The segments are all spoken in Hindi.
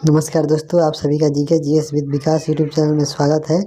नमस्कार दोस्तों, आप सभी का GK GS with Vikas YouTube channel में स्वागत है।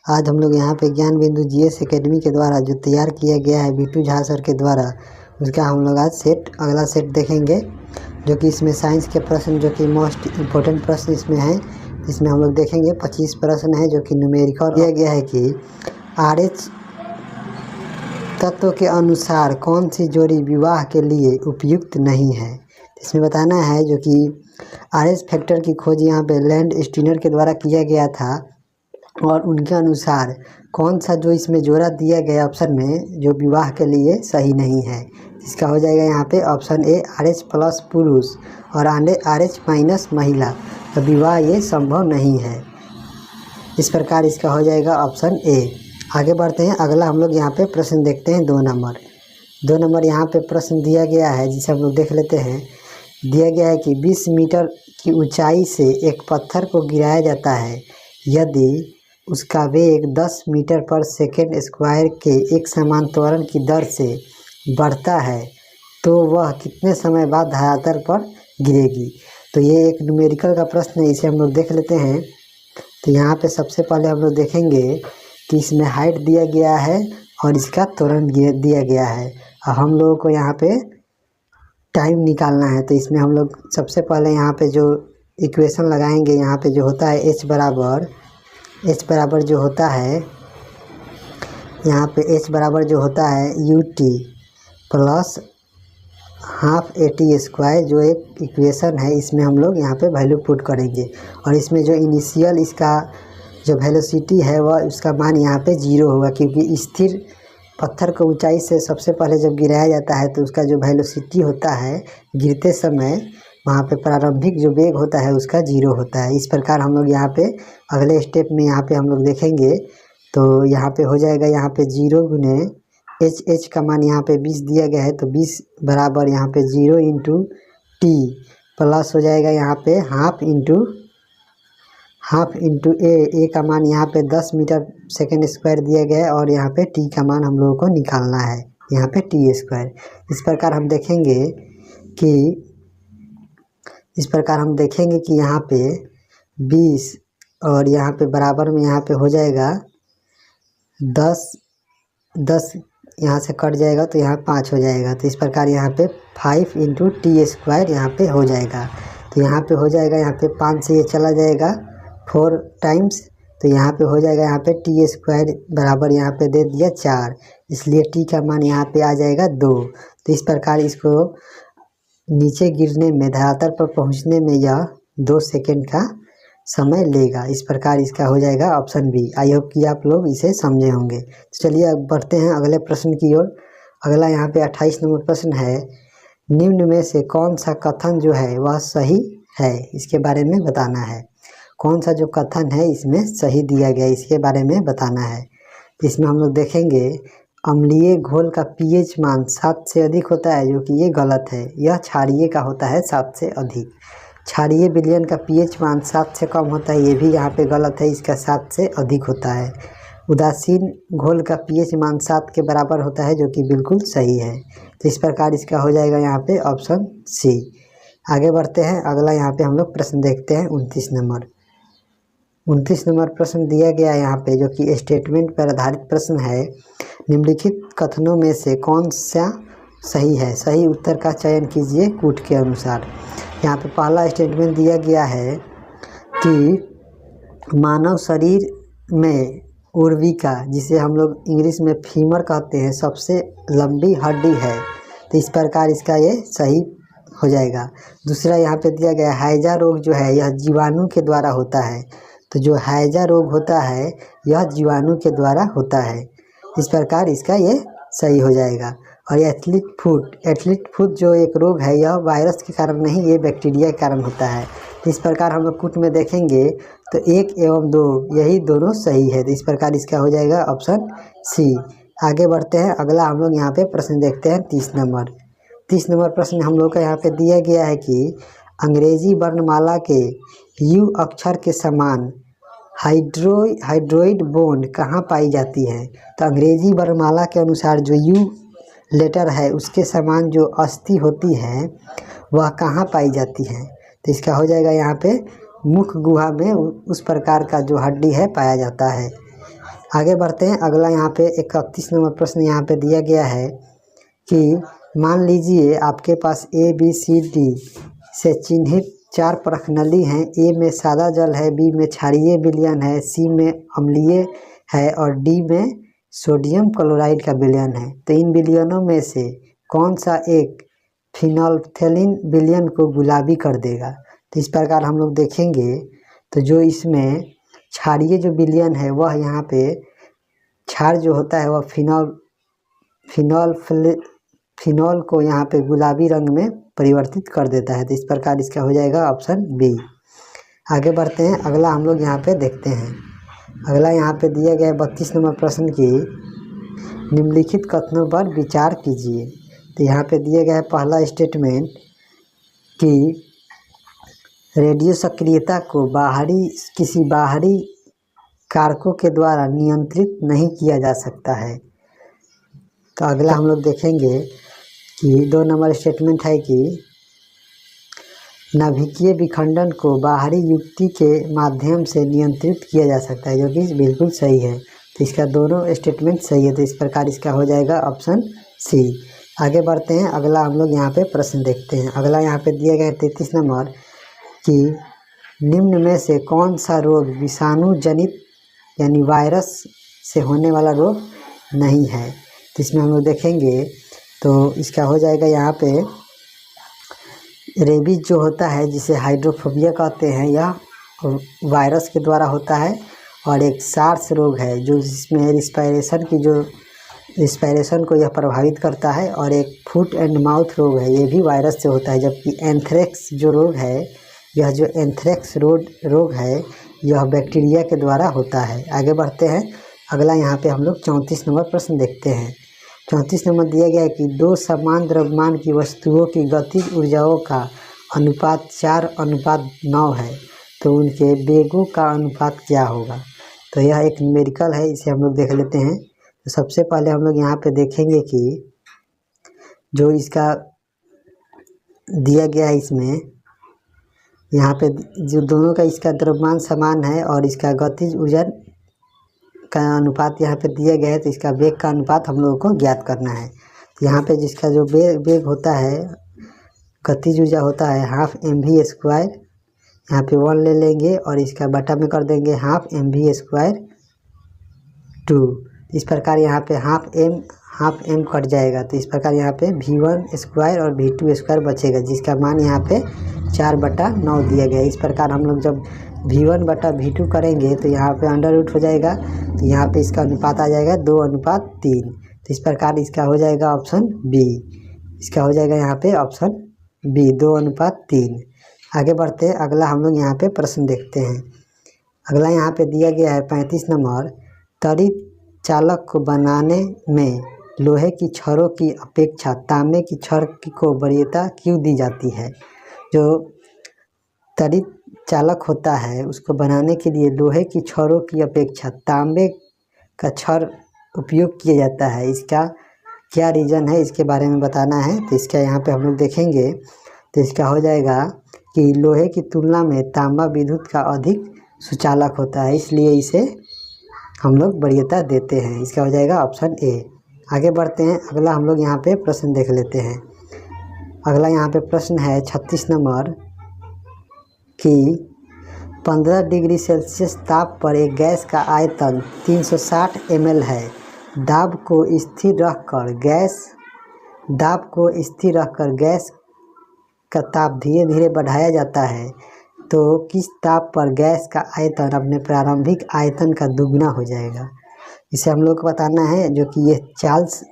आज हम लोग यहाँ पे ज्ञान बिंदु जीएस एकेडमी के द्वारा जो तैयार किया गया है बीटू झा सर के द्वारा, उसका हम लोग आज अगला सेट देखेंगे, जो कि इसमें साइंस के प्रश्न जो कि मोस्ट इम्पोर्टेंट प्रश्न इसमें हैं। इसमें हम लोग देखेंगे 25 प्रश्न है जो कि न्यूमेरिकल दिया गया है कि RH तत्व के अनुसार कौन सी जोड़ी विवाह के लिए उपयुक्त नहीं है। इसमें बताना है जो कि RH फैक्टर की खोज यहाँ पे लैंड स्टीनर के द्वारा किया गया था और उनके अनुसार कौन सा जो इसमें जोड़ा दिया गया ऑप्शन में जो विवाह के लिए सही नहीं है। इसका हो जाएगा यहाँ पे ऑप्शन ए RH प्लस पुरुष और RH माइनस महिला, तो विवाह ये संभव नहीं है। इस प्रकार इसका हो जाएगा ऑप्शन ए। आगे बढ़ते हैं, अगला हम लोग यहाँ पे प्रश्न देखते हैं 2 नंबर यहाँ पे प्रश्न दिया गया है, जिसे हम लोग देख लेते हैं। दिया गया है कि 20 मीटर की ऊंचाई से एक पत्थर को गिराया जाता है, यदि उसका वेग 10 मीटर पर सेकेंड स्क्वायर के एक समान त्वरण की दर से बढ़ता है तो वह कितने समय बाद धरातल पर गिरेगी। तो ये एक न्यूमेरिकल का प्रश्न है, इसे हम लोग देख लेते हैं। तो यहाँ पे सबसे पहले हम लोग देखेंगे कि इसमें हाइट दिया गया है और इसका त्वरण दिया गया है और हम लोगों को यहाँ पे टाइम निकालना है। तो इसमें हम लोग सबसे पहले यहाँ पे जो इक्वेशन लगाएंगे, यहाँ पे जो होता है H बराबर जो होता है, यहाँ पे H बराबर जो होता है UT plus half AT square, जो एक इक्वेशन है। इसमें हम लोग यहाँ पे वैल्यू पुट करेंगे और इसमें जो इनिशियल इसका जो वेलोसिटी है वह उसका मान यहाँ पे 0 होगा, क्योंकि स्थिर पत्थर को ऊंचाई से सबसे पहले जब गिराया जाता है तो उसका जो वेलोसिटी होता है गिरते समय वहाँ पे प्रारंभिक जो वेग होता है उसका 0 होता है। इस प्रकार हम लोग यहाँ पे अगले स्टेप में यहाँ पे हम लोग देखेंगे। तो यहाँ पे हो जाएगा, यहाँ पे 0 गुने H का मान यहाँ पे 20 दिया गया है, तो 20 बराबर यहाँ पे 0 इंटू T प्लस हो जाएगा यहाँ पे हाफ इंटू ए का मान यहाँ पे 10 मीटर सेकेंड स्क्वायर दिया गया है और यहाँ पे T का मान हम लोगों को निकालना है, यहाँ पे T स्क्वायर। इस प्रकार हम देखेंगे कि यहाँ पे 20 और यहाँ पे बराबर में यहाँ पे हो जाएगा 10 यहाँ से कट जाएगा तो यहाँ 5 हो जाएगा। तो इस प्रकार यहाँ पे 5 इंटू T स्क्वायर यहाँ पे हो जाएगा। तो यहाँ पे हो जाएगा, यहाँ पे 5 से ये चला जाएगा 4 टाइम्स, तो यहाँ पे हो जाएगा यहाँ पे T स्क्वायर बराबर यहाँ पे दे दिया 4, इसलिए T का मान यहाँ पे आ जाएगा 2। तो इस प्रकार इसको नीचे गिरने में, धरातल पर पहुँचने में यह 2 सेकेंड का समय लेगा। इस प्रकार इसका हो जाएगा ऑप्शन बी। आई होप कि आप लोग इसे समझे होंगे। तो चलिए अब बढ़ते हैं अगले प्रश्न की ओर। अगला यहाँ पे 28 नंबर प्रश्न है, निम्न में से कौन सा कथन जो है वह सही है, इसके बारे में बताना है। कौन सा जो कथन है इसमें सही दिया गया, इसके बारे में बताना है। इसमें हम लोग देखेंगे अम्लीय घोल का pH मान 7 से अधिक होता है, जो कि ये गलत है। यह क्षारीय का होता है 7 से अधिक। क्षारीय विलयन का pH मान 7 से कम होता है, ये भी यहाँ पे गलत है, इसका 7 से अधिक होता है। उदासीन घोल का pH मान 7 के बराबर होता है, जो कि बिल्कुल सही है। तो इस प्रकार इसका हो जाएगा यहाँ पे ऑप्शन सी। आगे बढ़ते हैं, अगला यहाँ पे हम लोग प्रश्न देखते हैं 29 नंबर प्रश्न दिया गया है यहाँ पे, जो कि स्टेटमेंट पर आधारित प्रश्न है। निम्नलिखित कथनों में से कौन सा सही है, सही उत्तर का चयन कीजिए कूट के अनुसार। यहाँ पे पहला स्टेटमेंट दिया गया है कि मानव शरीर में उर्विका, जिसे हम लोग इंग्लिश में फीमर कहते हैं, सबसे लंबी हड्डी है। तो इस प्रकार इसका ये सही हो जाएगा। दूसरा यहाँ पे दिया गया हैजा रोग जो है यह जीवाणु के द्वारा होता है। तो जो हैजा रोग होता है यह जीवाणु के द्वारा होता है। इस प्रकार इसका ये सही हो जाएगा। और एथलीट फुट जो एक रोग है यह वायरस के कारण नहीं, ये बैक्टीरिया के कारण होता है। तो इस प्रकार हम लोग कूट में देखेंगे तो 1 एवं 2 यही दोनों सही है। तो इस प्रकार इसका हो जाएगा ऑप्शन सी। आगे बढ़ते हैं, अगला हम लोग यहाँ पे प्रश्न देखते हैं 30 नंबर प्रश्न हम लोग का यहाँ पे दिया गया है कि अंग्रेजी वर्णमाला के U अक्षर के समान हाइड्रोइड बॉन्ड कहाँ पाई जाती है। तो अंग्रेजी वर्णमाला के अनुसार जो U लेटर है उसके समान जो अस्थि होती है वह कहाँ पाई जाती है। तो इसका हो जाएगा यहाँ पे मुख गुहा में उस प्रकार का जो हड्डी है पाया जाता है। आगे बढ़ते हैं। अगला यहाँ पे 31 नंबर प्रश्न यहाँ पे दिया गया है कि मान लीजिए आपके पास ABCD से चिन्हित 4 प्रखनली हैं। ए में सादा जल है, बी में क्षारीय विलयन है, सी में अम्लीय है और डी में सोडियम क्लोराइड का विलयन है। तो इन विलयनों में से कौन सा एक फिनोल्फथेलिन विलयन को गुलाबी कर देगा? तो इस प्रकार हम लोग देखेंगे तो जो इसमें क्षारीय जो विलयन है वह यहाँ पे क्षार जो होता है वह फिनॉल को यहाँ पे गुलाबी रंग में परिवर्तित कर देता है। तो इस प्रकार इसका हो जाएगा ऑप्शन बी। आगे बढ़ते हैं। अगला हम लोग यहाँ पे देखते हैं। अगला यहाँ पे दिया गया 32 नंबर प्रश्न की निम्नलिखित कथनों पर विचार कीजिए। तो यहाँ पे दिया गया है पहला स्टेटमेंट कि रेडियो सक्रियता को किसी बाहरी कारकों के द्वारा नियंत्रित नहीं किया जा सकता है। तो अगला हम लोग देखेंगे कि 2 नंबर स्टेटमेंट है कि नाभिकीय विखंडन को बाहरी युक्ति के माध्यम से नियंत्रित किया जा सकता है, जो कि बिल्कुल सही है। तो इसका दोनों स्टेटमेंट सही है। तो इस प्रकार इसका हो जाएगा ऑप्शन सी। आगे बढ़ते हैं। अगला हम लोग यहाँ पे प्रश्न देखते हैं। अगला यहाँ पे दिया गया है 33 नंबर कि निम्न में से कौन सा रोग विषाणु जनित यानी वायरस से होने वाला रोग नहीं है? तो इसमें हम लोग देखेंगे तो इसका हो जाएगा यहाँ पे रेबीज जो होता है जिसे हाइड्रोफोबिया कहते हैं, यह वायरस के द्वारा होता है। और एक सार्स रोग है जो जिसमें रिस्पायरेशन को यह प्रभावित करता है। और एक फुट एंड माउथ रोग है, ये भी वायरस से होता है। जबकि एंथ्रेक्स जो रोग है, यह जो एंथ्रेक्स रोग है यह बैक्टीरिया के द्वारा होता है। आगे बढ़ते हैं। अगला यहाँ पे हम लोग 34 नंबर प्रश्न देखते हैं। 34 नंबर दिया गया है कि 2 समान द्रव्यमान की वस्तुओं की गतिज ऊर्जाओं का अनुपात 4:9 है, तो उनके वेगों का अनुपात क्या होगा? तो यह एक न्यूमेरिकल है, इसे हम लोग देख लेते हैं। तो सबसे पहले हम लोग यहाँ पे देखेंगे कि जो इसका दिया गया है, इसमें यहाँ पे जो दोनों का इसका द्रव्यमान समान है और इसका गतिज ऊर्जा का अनुपात यहाँ पे दिया गया है। तो इसका वेग का अनुपात हम लोगों को ज्ञात करना है। तो यहाँ पे जिसका जो वेग होता है, गतिज ऊर्जा होता है 12mv², यहाँ पे 1 ले लेंगे और इसका बटा में कर देंगे 12mv²। इस प्रकार यहाँ पे हाफ m कट जाएगा। तो इस प्रकार यहाँ पे v1² और v2² बचेगा, जिसका मान यहाँ पे 4/9 दिया गया है। इस प्रकार हम लोग जब v1/v2 करेंगे तो यहाँ पे अंडर रूट हो जाएगा। तो यहाँ पे इसका अनुपात आ जाएगा 2:3। तो इस प्रकार इसका हो जाएगा ऑप्शन बी। इसका हो जाएगा यहाँ पे ऑप्शन बी, 2:3। आगे बढ़ते हैं। अगला हम लोग यहाँ पे प्रश्न देखते हैं। अगला यहाँ पे दिया गया है 35 नंबर, त्वरित चालक को बनाने में लोहे की छड़ों की अपेक्षा तांबे की छड़ को वरीयता क्यों दी जाती है? जो त्वरित चालक होता है उसको बनाने के लिए लोहे की छड़ों की अपेक्षा तांबे का छड़ उपयोग किया जाता है। इसका क्या रीज़न है, इसके बारे में बताना है। तो इसका यहाँ पे हम लोग देखेंगे तो इसका हो जाएगा कि लोहे की तुलना में तांबा विद्युत का अधिक सुचालक होता है, इसलिए इसे हम लोग वरीयता देते हैं। इसका हो जाएगा ऑप्शन ए। आगे बढ़ते हैं। अगला हम लोग यहाँ पे प्रश्न देख लेते हैं। अगला यहाँ पे प्रश्न है 36 नंबर कि 15 डिग्री सेल्सियस ताप पर एक गैस का आयतन 360 ml है। दाब को स्थिर रखकर गैस का ताप धीरे धीरे बढ़ाया जाता है, तो किस ताप पर गैस का आयतन अपने प्रारंभिक आयतन का दुगना हो जाएगा? इसे हम लोग को बताना है, जो कि ये चार्ल्स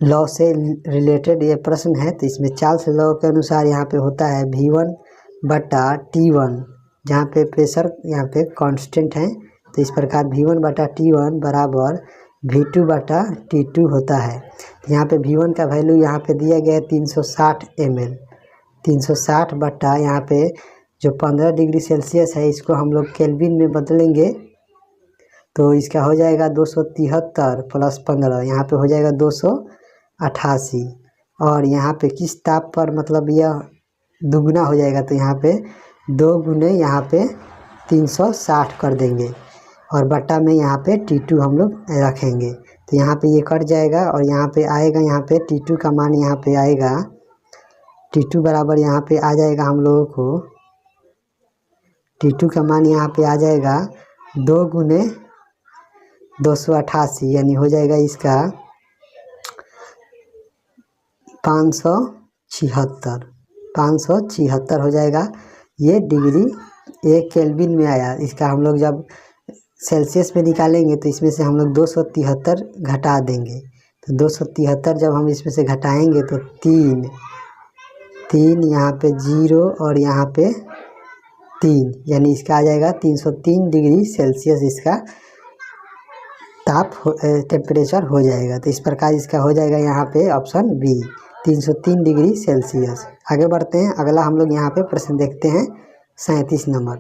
लॉ से रिलेटेड ये प्रश्न है। तो इसमें चार्ल्स लॉ के अनुसार यहाँ पे होता है v1/T1, जहाँ पे प्रेशर यहाँ पे कांस्टेंट है। तो इस प्रकार v1/T1 बराबर v2/T2 होता है। यहाँ पे v1 का वैल्यू यहाँ पे दिया गया है 360 ml। 360 बटा यहाँ पे जो 15 डिग्री सेल्सियस है, इसको हम लोग केल्विन में बदलेंगे तो इसका हो जाएगा 273 + 15, यहाँ पे हो जाएगा 288। और यहाँ पे किस ताप पर मतलब यह दुगना हो जाएगा? तो यहाँ पे 2 गुने यहाँ पे 360 कर देंगे और बट्टा में यहाँ पे T2 हम लोग रखेंगे। तो यहाँ पे ये कट जाएगा और यहाँ पे आएगा, यहाँ पे T2 का मान यहाँ पे आएगा, T2 बराबर यहाँ पे आ जाएगा हम लोगों को, T2 का मान यहाँ पे आ जाएगा 2 गुने 288, यानी हो जाएगा इसका 576 हो जाएगा। ये डिग्री एक केल्विन में आया। इसका हम लोग जब सेल्सियस में निकालेंगे तो इसमें से हम लोग 273 घटा देंगे। तो 273 जब हम इसमें से घटाएंगे तो 3 यहाँ पे 0 और यहाँ पे 3, यानी इसका आ जाएगा 303 डिग्री सेल्सियस इसका टेम्परेचर हो जाएगा। तो इस प्रकार इसका हो जाएगा यहाँ पे ऑप्शन बी 303 डिग्री सेल्सियस। आगे बढ़ते हैं, अगला हम लोग यहाँ पे प्रश्न देखते हैं 37 नंबर।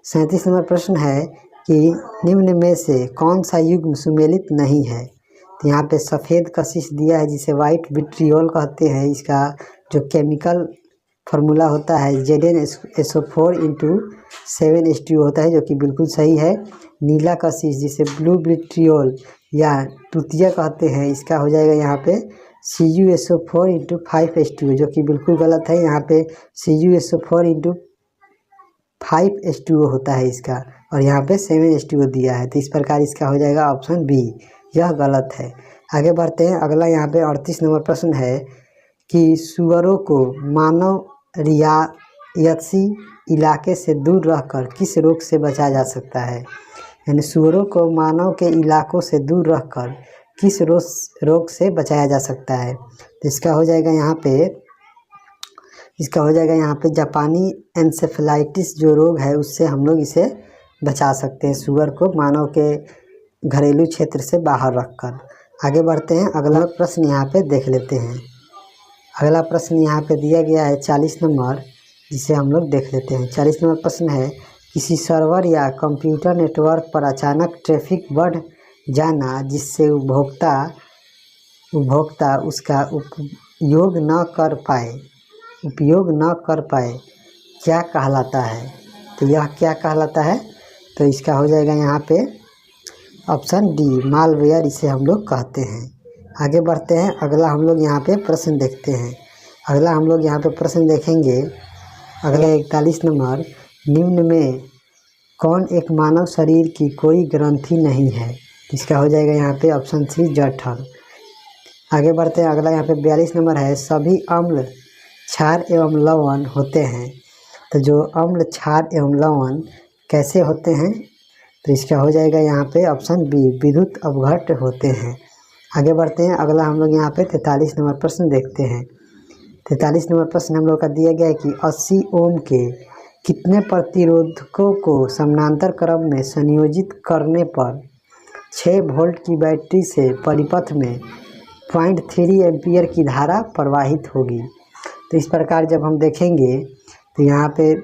37 नंबर प्रश्न है कि निम्न में से कौन सा युग्म सुमेलित नहीं है। तो यहाँ पे सफ़ेद कशिश दिया है जिसे वाइट विट्रियोल कहते हैं। इसका जो केमिकल फार्मूला होता है ZnSO4 × 7H2O होता है, जो कि बिल्कुल सही है। नीला कशिश जिसे ब्लू विट्रियोल या तूतिया कहते हैं, इसका हो जाएगा यहाँ पे CuSO4 × 5H2O, जो कि बिल्कुल गलत है। यहाँ पे CuSO4 × 5H2O होता है इसका, और यहाँ पे 7H2O दिया है। तो इस प्रकार इसका हो जाएगा ऑप्शन बी, यह गलत है। आगे बढ़ते हैं, अगला यहाँ पे 38 नंबर प्रश्न है कि सुअरों को मानव रियायती इलाके से दूर रहकर किस रोग से बचाया जा सकता है। यानी सुअरों को मानव के इलाकों से दूर रहकर किस रोग से बचाया जा सकता है। तो इसका हो जाएगा यहाँ पे जापानी एन्सेफेलाइटिस जो रोग है उससे हम लोग इसे बचा सकते हैं, सुअर को मानव के घरेलू क्षेत्र से बाहर रखकर। आगे बढ़ते हैं, अगला प्रश्न यहाँ पे देख लेते हैं। अगला प्रश्न यहाँ पे दिया गया है 40 नंबर, जिसे हम लोग देख लेते हैं। 40 नंबर प्रश्न है, किसी सर्वर या कंप्यूटर नेटवर्क पर अचानक ट्रैफिक बढ़ जाना जिससे उपभोक्ता उसका उपयोग न कर पाए क्या कहलाता है। तो यह क्या कहलाता है। तो इसका हो जाएगा यहाँ पे ऑप्शन डी, मालवेयर इसे हम लोग कहते हैं। आगे बढ़ते हैं, अगला हम लोग यहाँ पे प्रश्न देखते हैं। अगला हम लोग यहाँ पे प्रश्न देखेंगे, अगला 41 नंबर, निम्न में कौन एक मानव शरीर की कोई ग्रंथि नहीं है। इसका हो जाएगा यहाँ पे ऑप्शन सी, जठर। आगे बढ़ते हैं, अगला यहाँ पे 42 नंबर है, सभी अम्ल क्षार एवं लवण होते हैं। तो जो अम्ल क्षार एवं लवण कैसे होते हैं। तो इसका हो जाएगा यहाँ पे ऑप्शन बी, विद्युत अपघट्य होते हैं। आगे बढ़ते हैं, अगला हम लोग यहाँ पे 43 नंबर प्रश्न देखते हैं। 43 नंबर प्रश्न हम लोग का दिया गया है कि 80 ओम के कितने प्रतिरोधकों को समानांतर क्रम में संयोजित करने पर 6 वोल्ट की बैटरी से परिपथ में 0.3 एम्पीयर की धारा प्रवाहित होगी। तो इस प्रकार जब हम देखेंगे तो यहाँ पे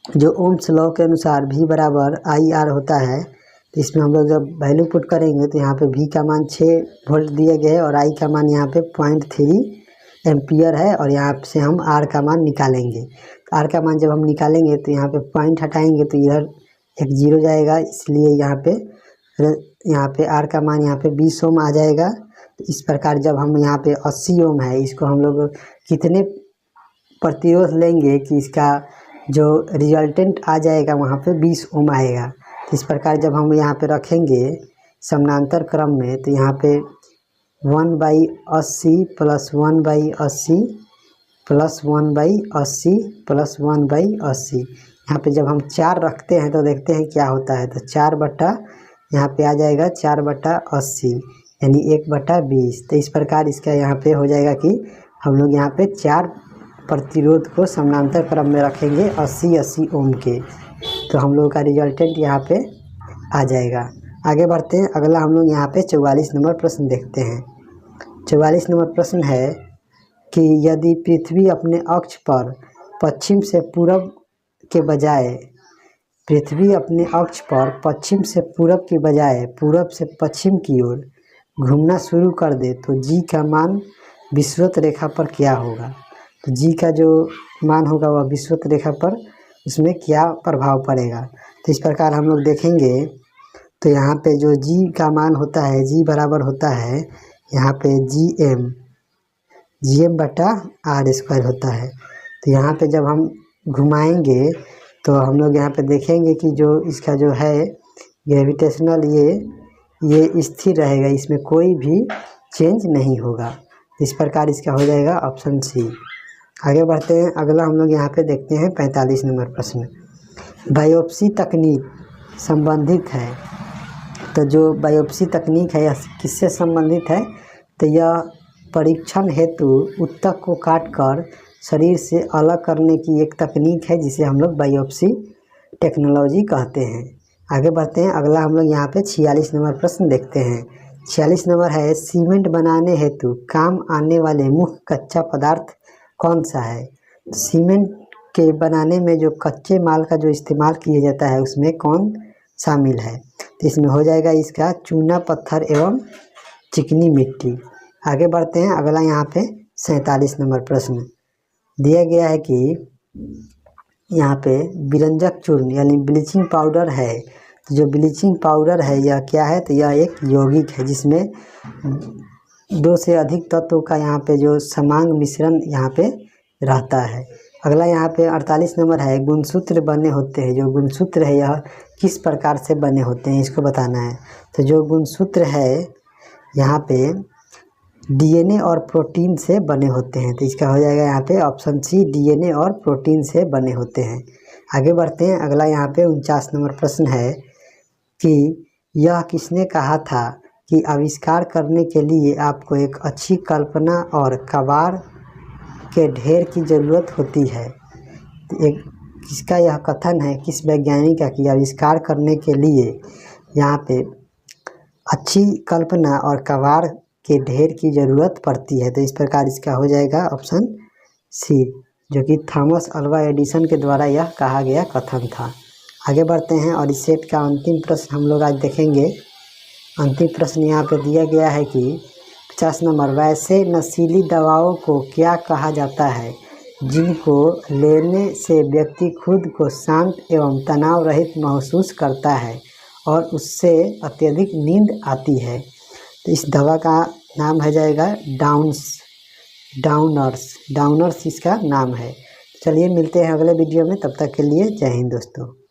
जो ओम्स लॉ के अनुसार V बराबर IR होता है। तो इसमें हम लोग जब वैल्यू पुट करेंगे तो यहाँ पे V का मान 6 वोल्ट दिया गया है और I का मान यहाँ पे 0.3 एम्पियर है, और यहाँ से हम R का मान निकालेंगे। तो R का मान जब हम निकालेंगे तो यहाँ पे पॉइंट हटाएंगे तो इधर एक 0 जाएगा, इसलिए यहाँ पे R का मान यहाँ पे 20 ओम आ जाएगा। तो इस प्रकार जब हम यहाँ पे 80 ओम है, इसको हम लोग कितने प्रतिरोध लेंगे कि इसका जो रिजल्टेंट आ जाएगा वहाँ पे 20 ओम आएगा। तो इस प्रकार जब हम यहाँ पे रखेंगे समानांतर क्रम में, तो यहाँ पे 1/80 + 1/80 + 1/80 + 1/80, यहाँ पे जब हम 4 रखते हैं तो देखते हैं क्या होता है। तो 4 बटा यहाँ पे आ जाएगा 4/80, यानी 1/20। तो इस प्रकार इसका यहाँ पे हो जाएगा कि हम लोग यहाँ पे 4 प्रतिरोध को समानांतर क्रम में रखेंगे 80 ओम के, तो हम लोग का रिजल्टेंट यहाँ पे आ जाएगा। आगे बढ़ते हैं, अगला हम लोग यहाँ पे 44 नंबर प्रश्न देखते हैं। 44 नंबर प्रश्न है कि यदि पृथ्वी अपने अक्ष पर पश्चिम से पूरब के बजाय पूरब से पश्चिम की ओर घूमना शुरू कर दे तो G का मान विषुवत रेखा पर क्या होगा। तो G का जो मान होगा वह विषुवत रेखा पर उसमें क्या प्रभाव पड़ेगा। तो इस प्रकार हम लोग देखेंगे तो यहाँ पे जो जी का मान होता है, जी बराबर होता है यहाँ पे जी एम बटा आर स्क्वायर होता है। तो यहाँ पे जब हम घुमाएंगे तो हम लोग यहाँ पे देखेंगे कि जो इसका जो है ग्रेविटेशनल ये स्थिर रहेगा, इसमें कोई भी चेंज नहीं होगा। इस प्रकार इसका हो जाएगा ऑप्शन सी। आगे बढ़ते हैं, अगला हम लोग यहाँ पे देखते हैं 45 नंबर प्रश्न। बायोप्सी तकनीक संबंधित है। तो जो बायोप्सी तकनीक है यह किससे संबंधित है? तो यह परीक्षण हेतु ऊतक को काटकर शरीर से अलग करने की एक तकनीक है जिसे हम लोग बायोप्सी टेक्नोलॉजी कहते हैं। आगे बढ़ते हैं, अगला हम लोग यहाँ पे 46 नंबर प्रश्न देखते हैं। 46 नंबर है, सीमेंट बनाने हेतु काम आने वाले मुख्य कच्चा पदार्थ कौन सा है? सीमेंट के बनाने में जो कच्चे माल का जो इस्तेमाल किया जाता है उसमें कौन शामिल है? तो इसमें हो जाएगा इसका चूना पत्थर एवं चिकनी मिट्टी। आगे बढ़ते हैं, अगला यहाँ पे 47 नंबर प्रश्न दिया गया है कि यहाँ पे विरंजक चूर्ण यानी ब्लीचिंग पाउडर है। तो जो ब्लीचिंग पाउडर है यह क्या है? तो यह एक यौगिक है जिसमें 2 से अधिक तत्वों का यहाँ पे जो समांग मिश्रण यहाँ पे रहता है। अगला यहाँ पे 48 नंबर है, गुणसूत्र बने होते हैं। जो गुणसूत्र है यह किस प्रकार से बने होते हैं इसको बताना है। तो जो गुणसूत्र है यहाँ पे डीएनए और प्रोटीन से बने होते हैं। तो इसका हो जाएगा यहाँ पे ऑप्शन सी, डीएनए और प्रोटीन से बने होते हैं। आगे बढ़ते हैं, अगला यहाँ पे 49 नंबर प्रश्न है कि यह किसने कहा था कि आविष्कार करने के लिए आपको एक अच्छी कल्पना और कबाड़ के ढेर की ज़रूरत होती है। एक किसका यह कथन है, किस वैज्ञानिक का, कि आविष्कार करने के लिए यहाँ पे अच्छी कल्पना और कबाड़ के ढेर की ज़रूरत पड़ती है। तो इस प्रकार इसका हो जाएगा ऑप्शन सी, जो कि थॉमस अल्वा एडिसन के द्वारा यह कहा गया कथन था। आगे बढ़ते हैं और इस सेट का अंतिम प्रश्न हम लोग आज देखेंगे। अंतिम प्रश्न यहाँ पे दिया गया है कि 50 नंबर, वैसे नशीली दवाओं को क्या कहा जाता है जिनको लेने से व्यक्ति खुद को शांत एवं तनाव रहित महसूस करता है और उससे अत्यधिक नींद आती है? तो इस दवा का नाम है जाएगा डाउनर्स इसका नाम है। चलिए मिलते हैं अगले वीडियो में, तब तक के लिए जय हिंद दोस्तों।